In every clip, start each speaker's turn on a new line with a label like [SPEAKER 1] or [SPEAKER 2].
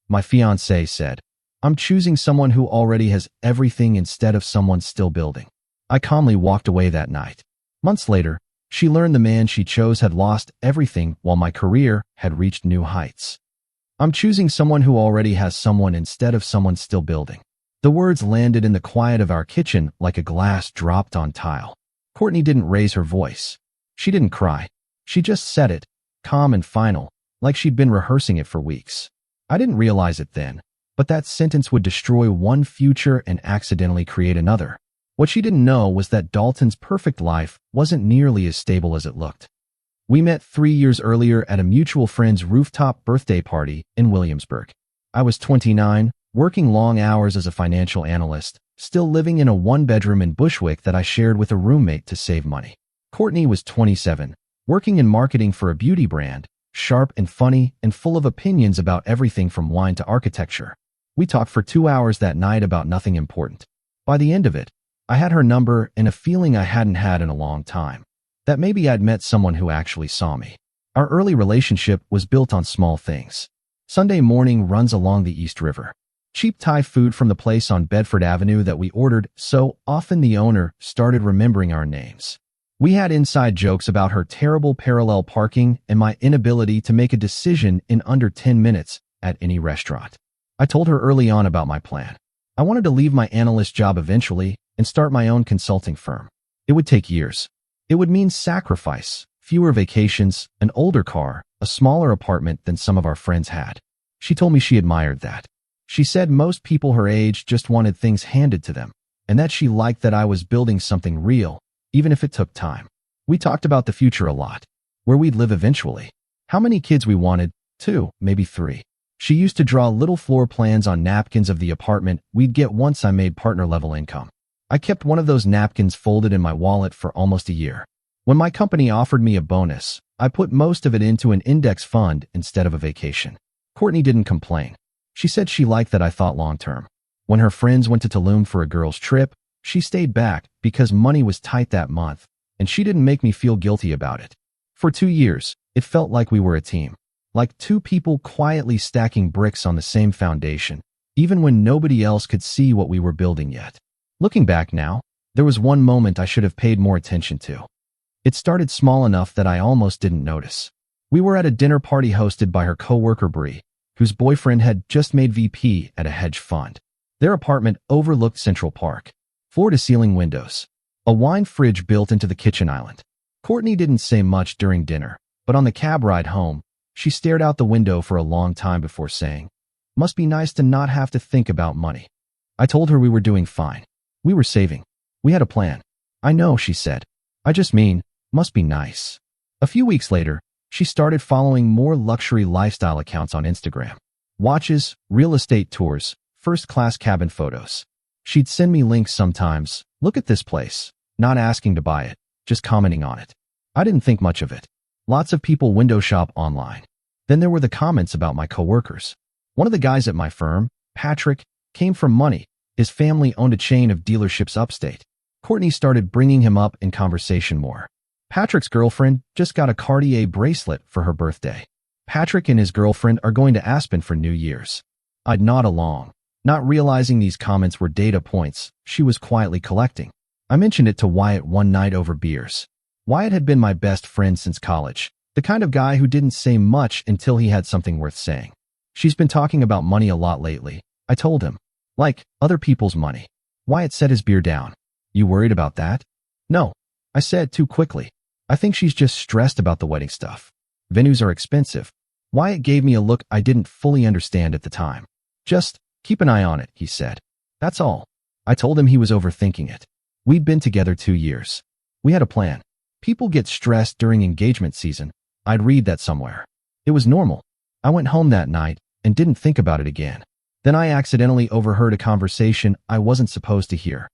[SPEAKER 1] My fiancée said. I'm choosing someone who already has everything instead of someone still building. I calmly walked away that night. Months later, she learned the man she chose had lost everything while my career had reached new heights. I'm choosing someone who already has someone instead of someone still building. The words landed in the quiet of our kitchen like a glass dropped on tile. Courtney didn't raise her voice. She didn't cry. She just said it, calm and final, like she'd been rehearsing it for weeks. I didn't realize it then, but that sentence would destroy one future and accidentally create another. What she didn't know was that Dalton's perfect life wasn't nearly as stable as it looked. We met 3 years earlier at a mutual friend's rooftop birthday party in Williamsburg. I was 29, working long hours as a financial analyst, still living in a one-bedroom in Bushwick that I shared with a roommate to save money. Courtney was 27, working in marketing for a beauty brand, sharp and funny and full of opinions about everything from wine to architecture. We talked for 2 hours that night about nothing important. By the end of it, I had her number and a feeling I hadn't had in a long time, that maybe I'd met someone who actually saw me. Our early relationship was built on small things. Sunday morning runs along the East River. Cheap Thai food from the place on Bedford Avenue that we ordered so often the owner started remembering our names. We had inside jokes about her terrible parallel parking and my inability to make a decision in under 10 minutes at any restaurant. I told her early on about my plan. I wanted to leave my analyst job eventually and start my own consulting firm. It would take years. It would mean sacrifice, fewer vacations, an older car, a smaller apartment than some of our friends had. She told me she admired that. She said most people her age just wanted things handed to them, and that she liked that I was building something real, even if it took time. We talked about the future a lot, where we'd live eventually, how many kids we wanted, 2, maybe 3. She used to draw little floor plans on napkins of the apartment we'd get once I made partner-level income. I kept one of those napkins folded in my wallet for almost a year. When my company offered me a bonus, I put most of it into an index fund instead of a vacation. Courtney didn't complain. She said she liked that I thought long-term. When her friends went to Tulum for a girls' trip, she stayed back because money was tight that month, and she didn't make me feel guilty about it. For 2 years, it felt like we were a team, like 2 people quietly stacking bricks on the same foundation, even when nobody else could see what we were building yet. Looking back now, there was one moment I should have paid more attention to. It started small enough that I almost didn't notice. We were at a dinner party hosted by her coworker Bree, whose boyfriend had just made VP at a hedge fund. Their apartment overlooked Central Park, floor-to-ceiling windows, a wine fridge built into the kitchen island. Courtney didn't say much during dinner, but on the cab ride home, she stared out the window for a long time before saying, "Must be nice to not have to think about money." I told her we were doing fine. We were saving. We had a plan. "I know," she said. "I just mean, must be nice." A few weeks later, she started following more luxury lifestyle accounts on Instagram. Watches, real estate tours, first-class cabin photos. She'd send me links sometimes. "Look at this place." Not asking to buy it, just commenting on it. I didn't think much of it. Lots of people window shop online. Then there were the comments about my coworkers. One of the guys at my firm, Patrick, came from money. His family owned a chain of dealerships upstate. Courtney started bringing him up in conversation more. Patrick's girlfriend just got a Cartier bracelet for her birthday. Patrick and his girlfriend are going to Aspen for New Year's. I'd nod along, not realizing these comments were data points she was quietly collecting. I mentioned it to Wyatt one night over beers. Wyatt had been my best friend since college, the kind of guy who didn't say much until he had something worth saying. "She's been talking about money a lot lately," I told him. "Like, other people's money." Wyatt set his beer down. "You worried about that?" "No," I said too quickly. "I think she's just stressed about the wedding stuff. Venues are expensive." Wyatt gave me a look I didn't fully understand at the time. "Just keep an eye on it," he said. "That's all." I told him he was overthinking it. We'd been together 2 years. We had a plan. People get stressed during engagement season. I'd read that somewhere. It was normal. I went home that night and didn't think about it again. Then I accidentally overheard a conversation I wasn't supposed to hear.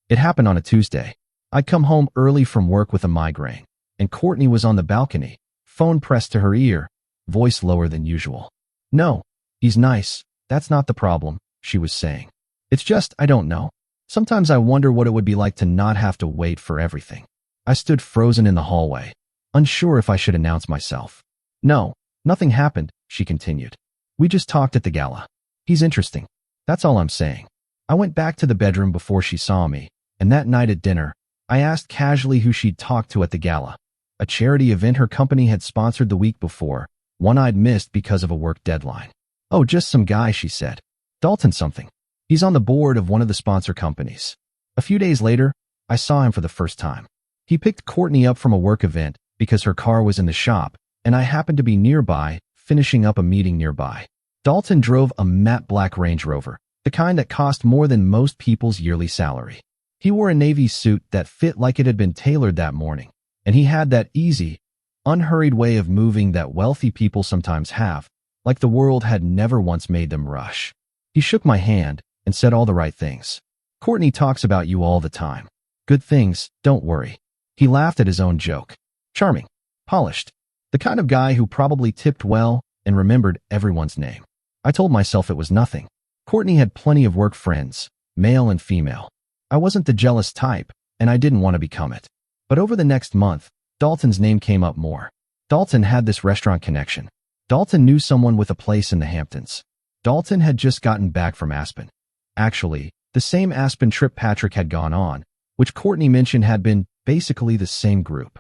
[SPEAKER 1] It happened on a Tuesday. I'd come home early from work with a migraine, and Courtney was on the balcony, phone pressed to her ear, voice lower than usual. "No, he's nice. That's not the problem," she was saying. "It's just, I don't know. Sometimes I wonder what it would be like to not have to wait for everything." I stood frozen in the hallway, unsure if I should announce myself. "No, nothing happened," she continued. "We just talked at the gala. He's interesting. That's all I'm saying. I went back to the bedroom before she saw me, and that night at dinner, I asked casually who she'd talked to at the gala. A charity event her company had sponsored the week before, one I'd missed because of a work deadline. Oh, just some guy, she said. Dalton something. He's on the board of one of the sponsor companies. A few days later, I saw him for the first time. He picked Courtney up from a work event because her car was in the shop, and I happened to be nearby, finishing up a meeting nearby. Dalton drove a matte black Range Rover, the kind that cost more than most people's yearly salary. He wore a navy suit that fit like it had been tailored that morning, and he had that easy, unhurried way of moving that wealthy people sometimes have, like the world had never once made them rush. He shook my hand and said all the right things. Courtney talks about you all the time. Good things, don't worry. He laughed at his own joke. Charming. Polished. The kind of guy who probably tipped well and remembered everyone's name. I told myself it was nothing. Courtney had plenty of work friends, male and female. I wasn't the jealous type, and I didn't want to become it. But over the next month, Dalton's name came up more. Dalton had this restaurant connection. Dalton knew someone with a place in the Hamptons. Dalton had just gotten back from Aspen. Actually, the same Aspen trip Patrick had gone on, which Courtney mentioned had been basically the same group.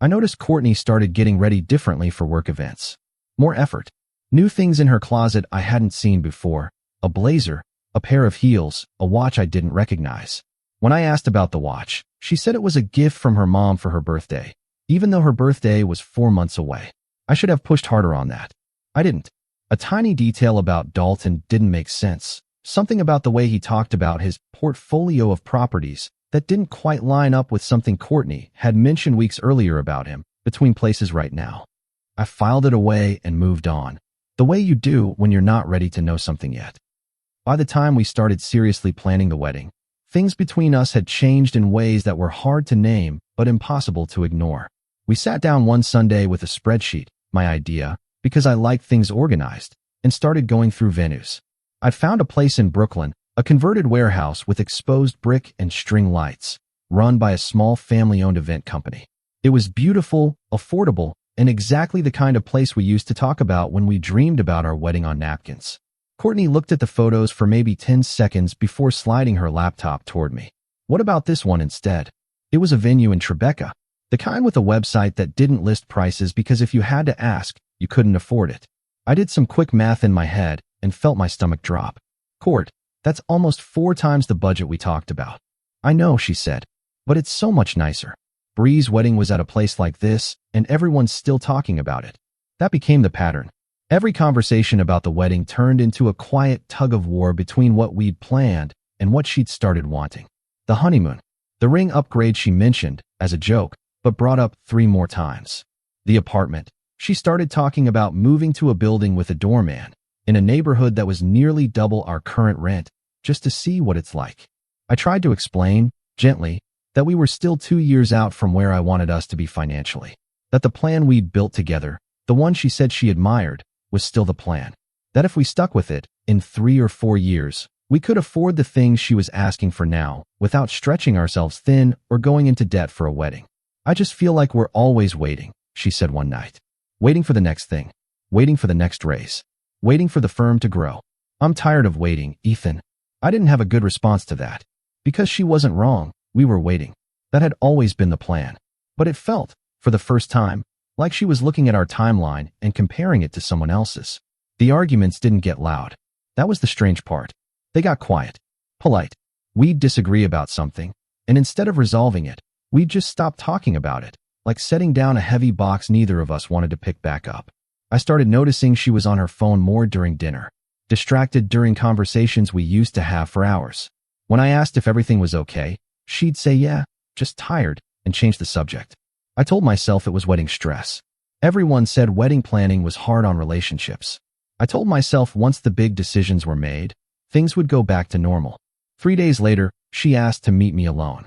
[SPEAKER 1] I noticed Courtney started getting ready differently for work events. More effort. New things in her closet I hadn't seen before. A blazer, a pair of heels, a watch I didn't recognize. When I asked about the watch, she said it was a gift from her mom for her birthday, even though her birthday was 4 months away. I should have pushed harder on that. I didn't. A tiny detail about Dalton didn't make sense. Something about the way he talked about his portfolio of properties that didn't quite line up with something Courtney had mentioned weeks earlier about him, between places right now. I filed it away and moved on, the way you do when you're not ready to know something yet. By the time we started seriously planning the wedding, things between us had changed in ways that were hard to name but impossible to ignore. We sat down one Sunday with a spreadsheet, my idea, because I like things organized, and started going through venues. I'd found a place in Brooklyn, a converted warehouse with exposed brick and string lights, run by a small family-owned event company. It was beautiful, affordable, and exactly the kind of place we used to talk about when we dreamed about our wedding on napkins. Courtney looked at the photos for maybe 10 seconds before sliding her laptop toward me. What about this one instead? It was a venue in Tribeca, the kind with a website that didn't list prices because if you had to ask, you couldn't afford it. I did some quick math in my head and felt my stomach drop. Court, that's almost 4 times the budget we talked about. I know, she said, but it's so much nicer. Bree's wedding was at a place like this, and everyone's still talking about it. That became the pattern. Every conversation about the wedding turned into a quiet tug-of-war between what we'd planned and what she'd started wanting. The honeymoon. The ring upgrade she mentioned, as a joke, but brought up 3 more times. The apartment. She started talking about moving to a building with a doorman, in a neighborhood that was nearly double our current rent, just to see what it's like. I tried to explain, gently, that we were still 2 years out from where I wanted us to be financially. That the plan we'd built together, the one she said she admired, was still the plan. That if we stuck with it, in 3 or 4 years, we could afford the things she was asking for now, without stretching ourselves thin or going into debt for a wedding. I just feel like we're always waiting, she said one night. Waiting for the next thing. Waiting for the next raise. Waiting for the firm to grow. I'm tired of waiting, Ethan. I didn't have a good response to that. Because she wasn't wrong, we were waiting. That had always been the plan. But it felt, for the first time, like she was looking at our timeline and comparing it to someone else's. The arguments didn't get loud. That was the strange part. They got quiet. Polite. We'd disagree about something, and instead of resolving it, we'd just stop talking about it, like setting down a heavy box neither of us wanted to pick back up. I started noticing she was on her phone more during dinner, distracted during conversations we used to have for hours. When I asked if everything was okay, she'd say yeah, just tired, and change the subject. I told myself it was wedding stress. Everyone said wedding planning was hard on relationships. I told myself once the big decisions were made, things would go back to normal. 3 days later, she asked to meet me alone.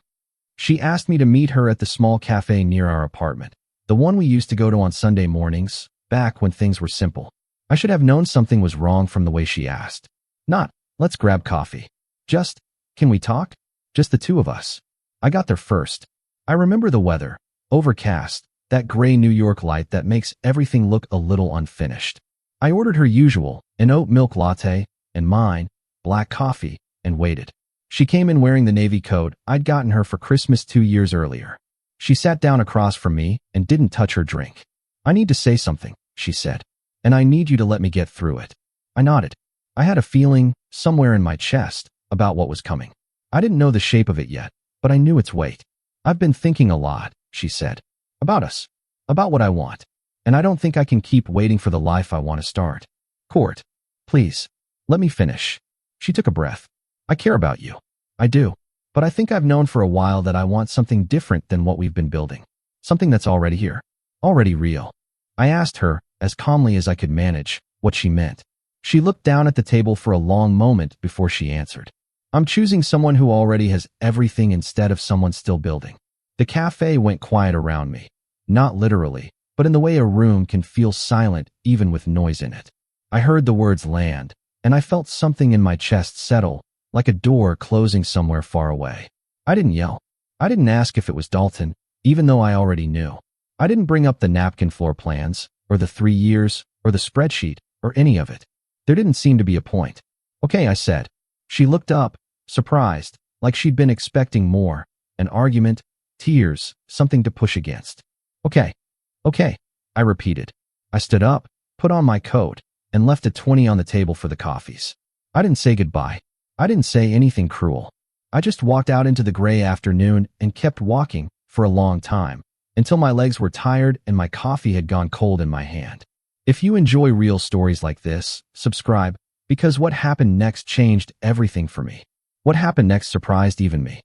[SPEAKER 1] She asked me to meet her at the small cafe near our apartment, the one we used to go to on Sunday mornings, back when things were simple. I should have known something was wrong from the way she asked. Not, let's grab coffee. Just, can we talk? Just the 2 of us. I got there first. I remember the weather, overcast, that gray New York light that makes everything look a little unfinished. I ordered her usual, an oat milk latte, and mine, black coffee, and waited. She came in wearing the navy coat I'd gotten her for Christmas 2 years earlier. She sat down across from me and didn't touch her drink. "I need to say something," she said, "and I need you to let me get through it." I nodded. I had a feeling, somewhere in my chest, about what was coming. I didn't know the shape of it yet, but I knew its weight. "I've been thinking a lot," she said, "about us, about what I want, and I don't think I can keep waiting for the life I want to start." "Court, please, let me finish." She took a breath. "I care about you. I do. But I think I've known for a while that I want something different than what we've been building. Something that's already here. Already real." I asked her, as calmly as I could manage, what she meant. She looked down at the table for a long moment before she answered. "I'm choosing someone who already has everything instead of someone still building." The cafe went quiet around me. Not literally, but in the way a room can feel silent even with noise in it. I heard the words land, and I felt something in my chest settle, like a door closing somewhere far away. I didn't yell. I didn't ask if it was Dalton, even though I already knew. I didn't bring up the napkin floor plans, or the 3 years, or the spreadsheet, or any of it. There didn't seem to be a point. "Okay," I said. She looked up, surprised, like she'd been expecting more. An argument, tears, something to push against. Okay, I repeated. I stood up, put on my coat, and left a 20 on the table for the coffees. I didn't say goodbye. I didn't say anything cruel. I just walked out into the gray afternoon and kept walking for a long time, until my legs were tired and my coffee had gone cold in my hand. If you enjoy real stories like this, subscribe, because what happened next changed everything for me. What happened next surprised even me.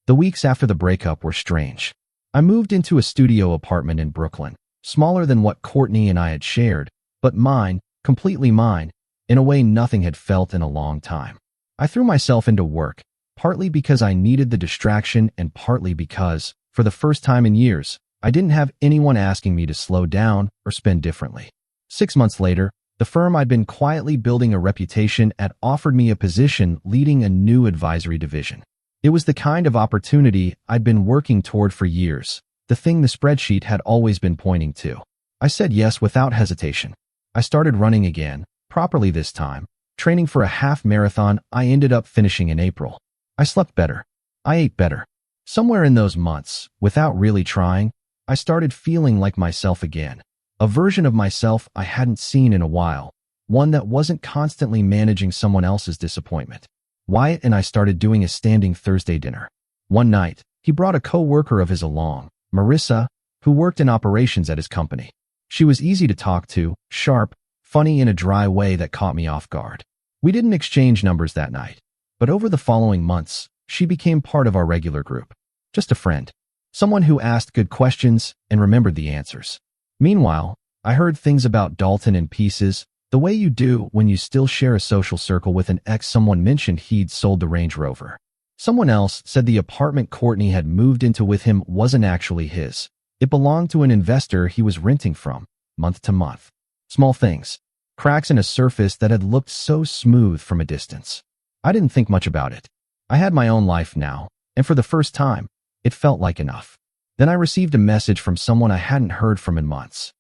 [SPEAKER 1] The weeks after the breakup were strange. I moved into a studio apartment in Brooklyn, smaller than what Courtney and I had shared, but mine, completely mine, in a way nothing had felt in a long time. I threw myself into work, partly because I needed the distraction and partly because, for the first time in years, I didn't have anyone asking me to slow down or spend differently. 6 months later, the firm I'd been quietly building a reputation at offered me a position leading a new advisory division. It was the kind of opportunity I'd been working toward for years, the thing the spreadsheet had always been pointing to. I said yes without hesitation. I started running again, properly this time, training for a half marathon I ended up finishing in April. I slept better. I ate better. Somewhere in those months, without really trying, I started feeling like myself again. A version of myself I hadn't seen in a while, one that wasn't constantly managing someone else's disappointment. Wyatt and I started doing a standing Thursday dinner. One night, he brought a co-worker of his along, Marissa, who worked in operations at his company. She was easy to talk to, sharp, funny in a dry way that caught me off guard. We didn't exchange numbers that night, but over the following months, she became part of our regular group. Just a friend. Someone who asked good questions and remembered the answers. Meanwhile, I heard things about Dalton in pieces, the way you do when you still share a social circle with an ex. Someone mentioned he'd sold the Range Rover. Someone else said the apartment Courtney had moved into with him wasn't actually his. It belonged to an investor he was renting from, month to month. Small things. Cracks in a surface that had looked so smooth from a distance. I didn't think much about it. I had my own life now, and for the first time, it felt like enough. Then I received a message from someone I hadn't heard from in months.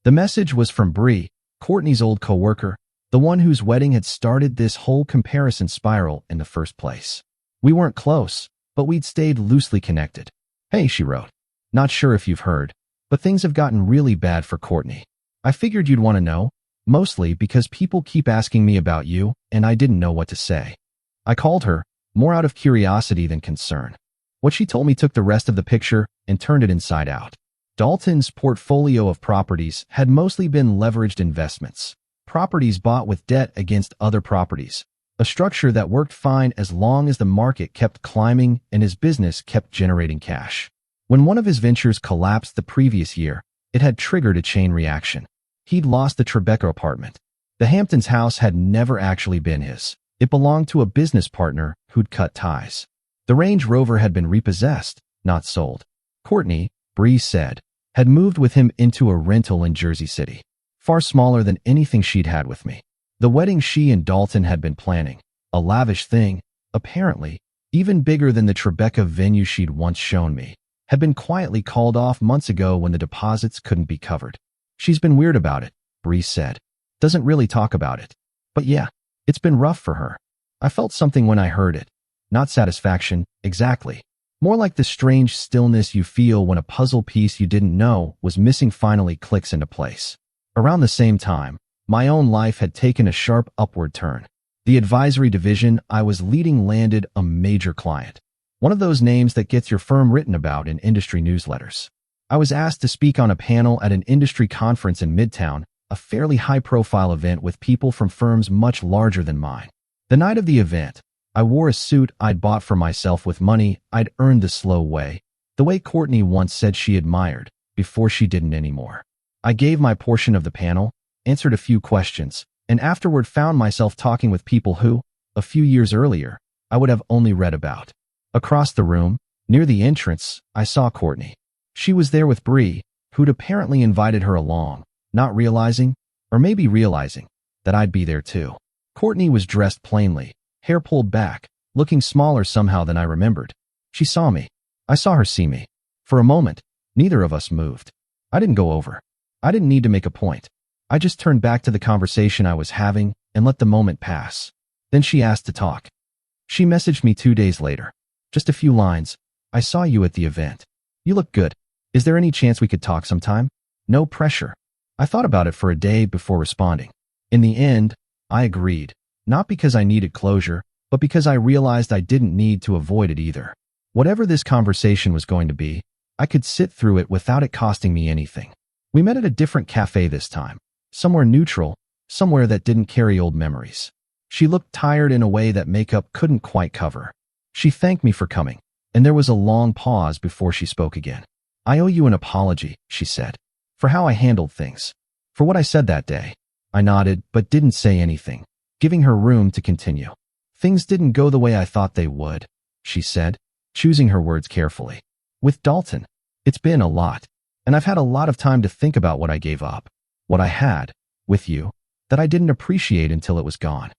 [SPEAKER 1] The message was from Bree, Courtney's old coworker, the one whose wedding had started this whole comparison spiral in the first place. We weren't close, but we'd stayed loosely connected. "Hey," she wrote. "Not sure if you've heard, but things have gotten really bad for Courtney. I figured you'd want to know, mostly because people keep asking me about you, and I didn't know what to say." I called her, more out of curiosity than concern. What she told me took the rest of the picture and turned it inside out. Dalton's portfolio of properties had mostly been leveraged investments, properties bought with debt against other properties, a structure that worked fine as long as the market kept climbing and his business kept generating cash. When one of his ventures collapsed the previous year, it had triggered a chain reaction. He'd lost the Tribeca apartment. The Hamptons house had never actually been his. It belonged to a business partner who'd cut ties. The Range Rover had been repossessed, not sold. Courtney, Bree said, had moved with him into a rental in Jersey City, far smaller than anything she'd had with me. The wedding she and Dalton had been planning, a lavish thing, apparently, even bigger than the Tribeca venue she'd once shown me, had been quietly called off months ago when the deposits couldn't be covered. "She's been weird about it," Bree said. "Doesn't really talk about it. But yeah, It's been rough for her. I felt something when I heard it. Not satisfaction, exactly. More like the strange stillness you feel when a puzzle piece you didn't know was missing finally clicks into place. Around the same time, my own life had taken a sharp upward turn. The advisory division I was leading landed a major client. One of those names that gets your firm written about in industry newsletters. I was asked to speak on a panel at an industry conference in Midtown, a fairly high-profile event with people from firms much larger than mine. The night of the event, I wore a suit I'd bought for myself with money I'd earned the slow way, the way Courtney once said she admired, before she didn't anymore. I gave my portion of the panel, answered a few questions, and afterward found myself talking with people who, a few years earlier, I would have only read about. Across the room, near the entrance, I saw Courtney. She was there with Bree, who'd apparently invited her along, not realizing, or maybe realizing, that I'd be there too. Courtney was dressed plainly, hair pulled back, looking smaller somehow than I remembered. She saw me. I saw her see me. For a moment, neither of us moved. I didn't go over. I didn't need to make a point. I just turned back to the conversation I was having and let the moment pass. Then she asked to talk. She messaged me 2 days later. Just a few lines. I saw you at the event. You look good. Is there any chance we could talk sometime? No pressure. I thought about it for a day before responding. In the end, I agreed. Not because I needed closure, but because I realized I didn't need to avoid it either. Whatever this conversation was going to be, I could sit through it without it costing me anything. We met at a different cafe this time. Somewhere neutral, somewhere that didn't carry old memories. She looked tired in a way that makeup couldn't quite cover. She thanked me for coming, and there was a long pause before she spoke again. I owe you an apology, she said, for how I handled things. For what I said that day. I nodded, but didn't say anything, giving her room to continue. Things didn't go the way I thought they would, she said, choosing her words carefully. With Dalton, it's been a lot, and I've had a lot of time to think about what I gave up, what I had, with you, that I didn't appreciate until it was gone.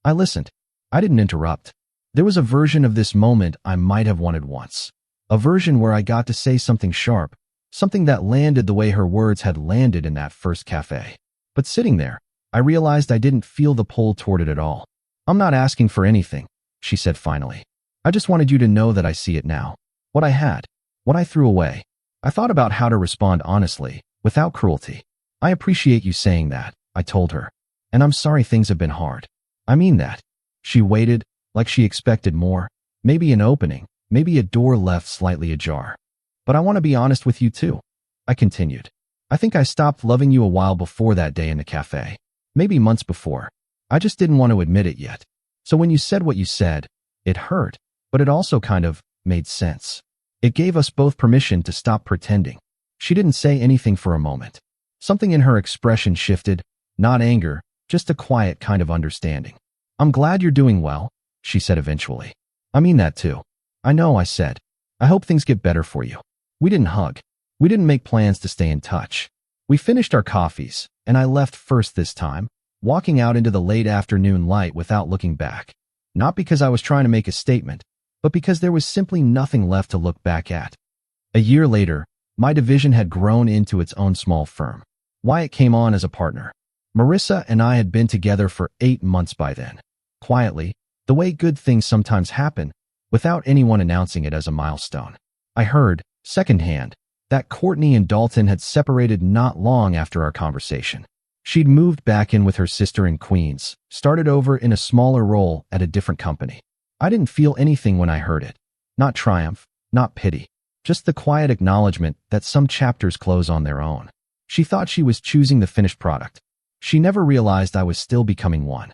[SPEAKER 1] I listened. I didn't interrupt. There was a version of this moment I might have wanted once. A version where I got to say something sharp, something that landed the way her words had landed in that first cafe. But sitting there, I realized I didn't feel the pull toward it at all. I'm not asking for anything, she said finally. I just wanted you to know that I see it now. What I had, what I threw away. I thought about how to respond honestly, without cruelty. I appreciate you saying that, I told her. And I'm sorry things have been hard. I mean that. She waited, like she expected more. Maybe an opening, maybe a door left slightly ajar. But I want to be honest with you too, I continued. I think I stopped loving you a while before that day in the cafe. Maybe months before. I just didn't want to admit it yet. So when you said what you said, it hurt, but it also kind of made sense. It gave us both permission to stop pretending. She didn't say anything for a moment. Something in her expression shifted, not anger, just a quiet kind of understanding. I'm glad you're doing well, she said eventually. I mean that too. I know, I said. I hope things get better for you. We didn't hug. We didn't make plans to stay in touch. We finished our coffees, and I left first this time, walking out into the late afternoon light without looking back. Not because I was trying to make a statement, but because there was simply nothing left to look back at. A year later, my division had grown into its own small firm. Wyatt came on as a partner. Marissa and I had been together for 8 months by then. Quietly, the way good things sometimes happen, without anyone announcing it as a milestone. I heard, secondhand, that Courtney and Dalton had separated not long after our conversation. She'd moved back in with her sister in Queens, started over in a smaller role at a different company. I didn't feel anything when I heard it. Not triumph, not pity. Just the quiet acknowledgement that some chapters close on their own. She thought she was choosing the finished product. She never realized I was still becoming one.